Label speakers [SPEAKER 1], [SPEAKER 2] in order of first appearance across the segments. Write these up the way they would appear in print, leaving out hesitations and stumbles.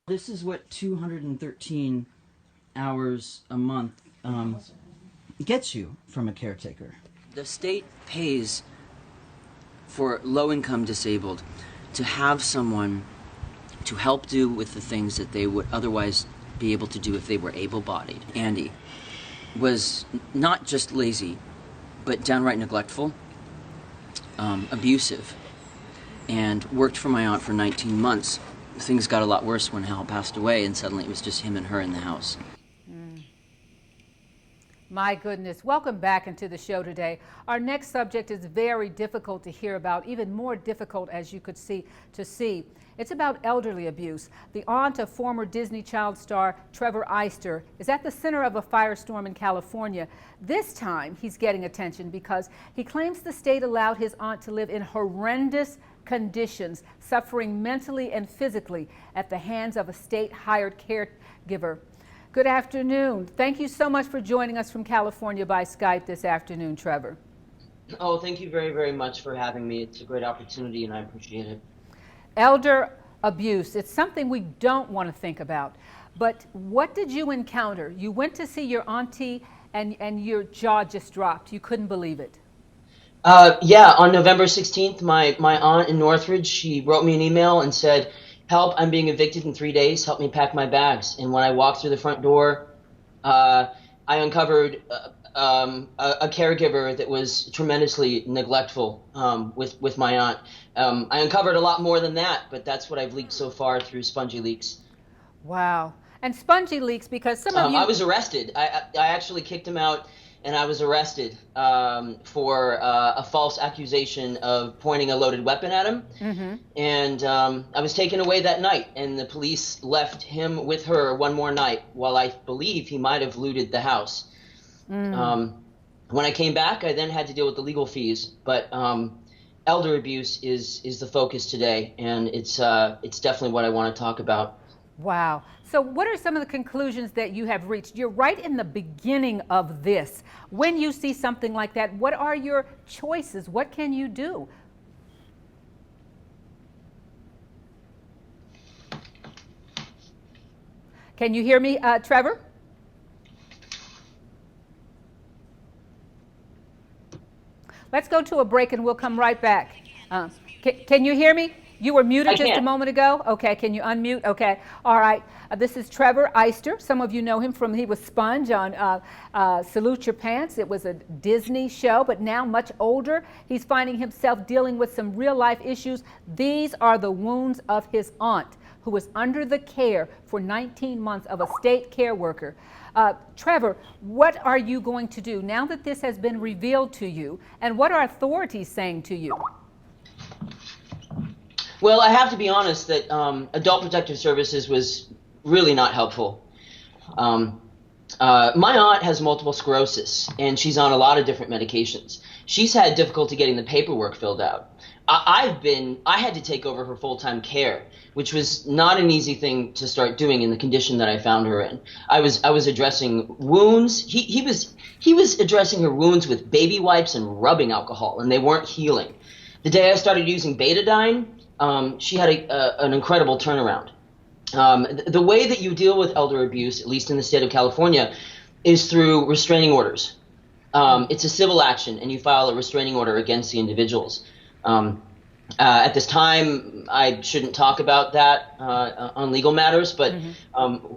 [SPEAKER 1] This is what 213 hours a month gets you from a caretaker. The state pays for low-income disabled to have someone to help do with the things that they would otherwise be able to do if they were able-bodied. Andy was not just lazy, but downright neglectful, abusive, and worked for my aunt for 19 months. Things got a lot worse when Hal passed away, and suddenly it was just him and her in the house.
[SPEAKER 2] My goodness. Welcome back into the show today. Our next subject is very difficult to hear about, even more difficult, as you could see, to see. It's about elderly abuse. The aunt of former Disney child star Trevor Eyster is at the center of a firestorm in California. This time, he's getting attention because he claims the state allowed his aunt to live in horrendous conditions, suffering mentally and physically at the hands of a state-hired caregiver. Good afternoon. Thank you so much for joining us from California by Skype this afternoon, Trevor.
[SPEAKER 3] Oh, thank you very, very much for having me. It's a great opportunity and I appreciate it.
[SPEAKER 2] Elder abuse, it's something we don't want to think about. But what did you encounter? You went to see your auntie and your jaw just dropped. You couldn't believe it.
[SPEAKER 3] Yeah, on November 16th, my aunt in Northridge, she wrote me an email and said, "Help, I'm being evicted in 3 days. Help me pack my bags." And when I walked through the front door, I uncovered a caregiver that was tremendously neglectful with my aunt. I uncovered a lot more than that, but that's what I've leaked so far through Spongy Leaks.
[SPEAKER 2] Wow. And Spongy Leaks, because some of you...
[SPEAKER 3] I was arrested. I actually kicked him out, and I was arrested for a false accusation of pointing a loaded weapon at him. Mm-hmm. And I was taken away that night, and the police left him with her one more night while I believe he might have looted the house. Mm. When I came back, I then had to deal with the legal fees. But elder abuse is the focus today, and it's definitely what I want to talk about.
[SPEAKER 2] Wow. So what are some of the conclusions that you have reached? You're right in the beginning of this. When you see something like that, what are your choices? What can you do? Can you hear me, Trevor? Let's go to a break and we'll come right back. Can you hear me? You were muted just a moment ago. Okay, can you unmute? Okay, all right. This is Trevor Eyster. Some of you know him from, he was Sponge on Salute Your Pants. It was a Disney show, but now much older. He's finding himself dealing with some real life issues. These are the wounds of his aunt, who was under the care for 19 months of a state care worker. Trevor, what are you going to do now that this has been revealed to you, and what are authorities saying to you?
[SPEAKER 3] Well, I have to be honest that Adult Protective Services was really not helpful. My aunt has multiple sclerosis, and she's on a lot of different medications. She's had difficulty getting the paperwork filled out. I had to take over her full-time care, which was not an easy thing to start doing in the condition that I found her in. I was addressing wounds. He was addressing her wounds with baby wipes and rubbing alcohol, and they weren't healing. The day I started using betadine, she had an incredible turnaround. The way that you deal with elder abuse, at least in the state of California, is through restraining orders. It's a civil action, and you file a restraining order against the individuals. At this time, I shouldn't talk about that on legal matters, but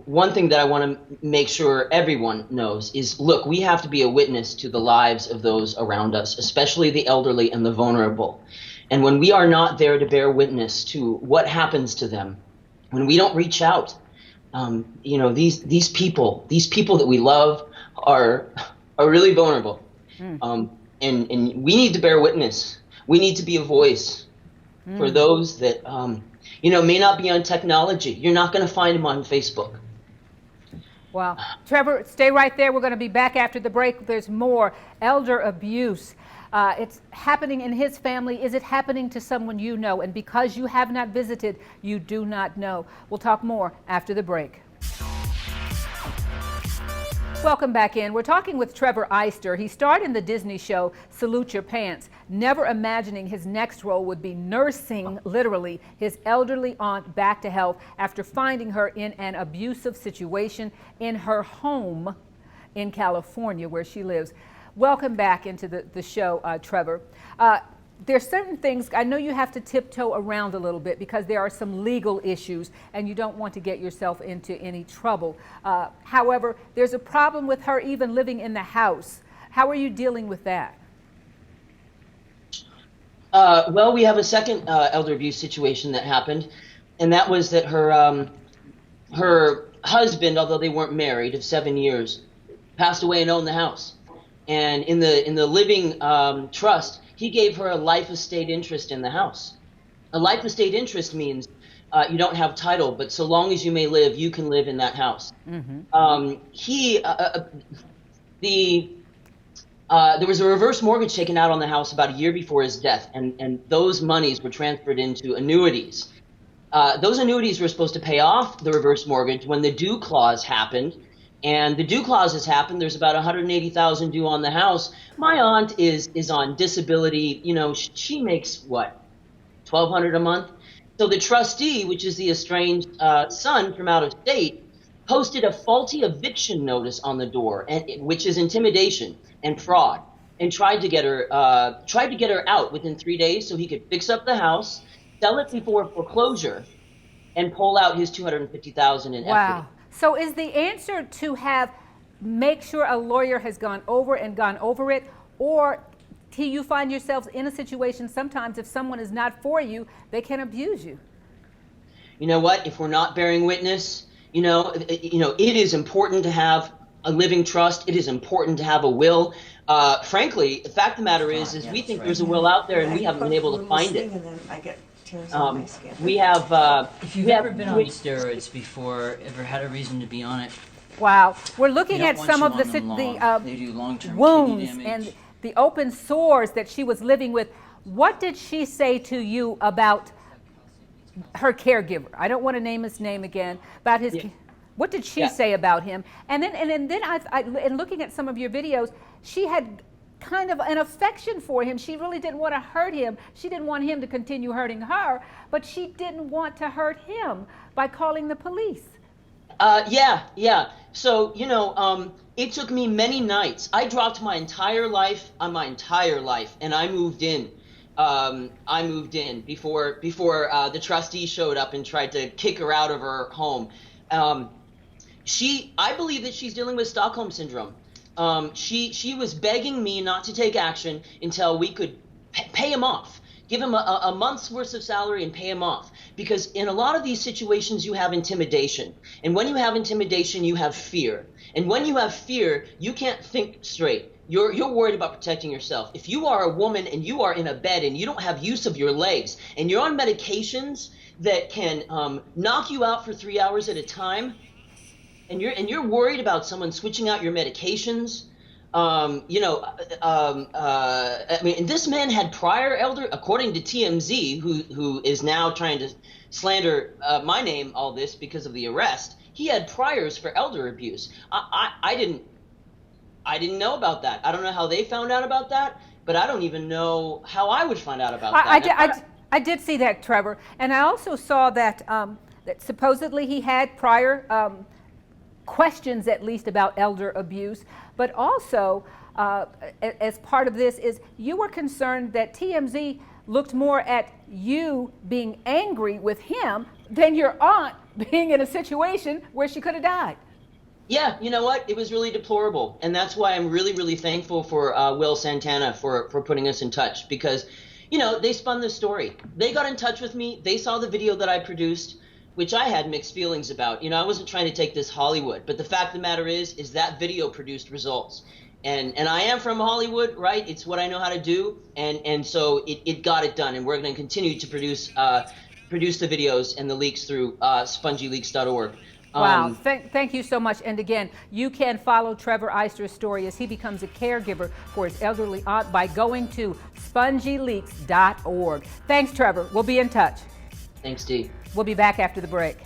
[SPEAKER 3] one thing that I want to make sure everyone knows is, look, we have to be a witness to the lives of those around us, especially the elderly and the vulnerable. And when we are not there to bear witness to what happens to them, when we don't reach out, these people that we love are really vulnerable, and we need to bear witness. We need to be a voice for those that may not be on technology. You're not going to find them on Facebook.
[SPEAKER 2] Wow. Trevor, stay right there. We're going to be back after the break. There's more elder abuse. It's happening in his family. Is it happening to someone you know? And because you have not visited, you do not know. We'll talk more after the break. Welcome back in. We're talking with Trevor Eyster. He starred in the Disney show Salute Your Pants. never imagining his next role would be nursing, literally, his elderly aunt back to health after finding her in an abusive situation in her home in California, where she lives. Welcome back into the show, Trevor. There's certain things, I know you have to tiptoe around a little bit because there are some legal issues and you don't want to get yourself into any trouble. However, there's a problem with her even living in the house. How are you dealing with that?
[SPEAKER 3] Well, we have a second elder abuse situation that happened, and that was that her husband, although they weren't married, of 7 years, passed away and owned the house. And in the living trust, he gave her a life estate interest in the house. A life estate interest means you don't have title, but so long as you may live, you can live in that house. Mm-hmm. There was a reverse mortgage taken out on the house about a year before his death, and those monies were transferred into annuities. Those annuities were supposed to pay off the reverse mortgage when the due clause happened. And the due clause has happened. There's about $180,000 due on the house. My aunt is on disability. You know, she makes what, $1,200 a month. So the trustee, which is the estranged son from out of state, posted a faulty eviction notice on the door, which is intimidation and fraud, and tried to get her out within 3 days so he could fix up the house, sell it before foreclosure, and pull out his $250,000 in equity.
[SPEAKER 2] Wow. So is the answer to make sure a lawyer has gone over it, or do you find yourselves in a situation sometimes if someone is not for you, they can abuse you?
[SPEAKER 3] You know what? If we're not bearing witness, it is important to have a living trust. It is important to have a will. Frankly, the fact of the matter is we think there's a will out there and we haven't been able to find it. We have.
[SPEAKER 1] If you've ever been on steroids before, ever had a reason to be on it.
[SPEAKER 2] Wow, we're looking at some of the wounds and the open sores that she was living with. What did she say to you about her caregiver? I don't want to name his name again. About his. Yeah. What did she say about him? And then in looking at some of your videos, she had kind of an affection for him. She really didn't want to hurt him. She didn't want him to continue hurting her, but she didn't want to hurt him by calling the police.
[SPEAKER 3] Yeah. So, it took me many nights. I dropped my entire life, and I moved in. Before the trustee showed up and tried to kick her out of her home. I believe that she's dealing with Stockholm Syndrome. She was begging me not to take action until we could pay him off, give him a month's worth of salary and pay him off. Because in a lot of these situations, you have intimidation. And when you have intimidation, you have fear. And when you have fear, you can't think straight. You're worried about protecting yourself. If you are a woman and you are in a bed and you don't have use of your legs and you're on medications that can knock you out for 3 hours at a time, and you're worried about someone switching out your medications, and this man had prior elder, according to TMZ, who is now trying to slander my name, all this because of the arrest. He had priors for elder abuse. I didn't know about that. I don't know how they found out about that, but I don't even know how I would find out about that.
[SPEAKER 2] I did see that, Trevor, and I also saw that that supposedly he had prior questions, at least, about elder abuse, but also as part of this is you were concerned that TMZ looked more at you being angry with him than your aunt being in a situation where she could have died.
[SPEAKER 3] Yeah, you know what? It was really deplorable, and that's why I'm really, really thankful for Will Santana for putting us in touch, because, they spun this story. They got in touch with me. They saw the video that I produced, which I had mixed feelings about. I wasn't trying to take this Hollywood, but the fact of the matter is that video produced results. And I am from Hollywood, right? It's what I know how to do, and so it got it done, and we're going to continue to produce the videos and the leaks through SpongyLeaks.org.
[SPEAKER 2] Wow, thank you so much. And again, you can follow Trevor Eyster's story as he becomes a caregiver for his elderly aunt by going to SpongyLeaks.org. Thanks, Trevor. We'll be in touch.
[SPEAKER 3] Thanks, Dee.
[SPEAKER 2] We'll be back after the break.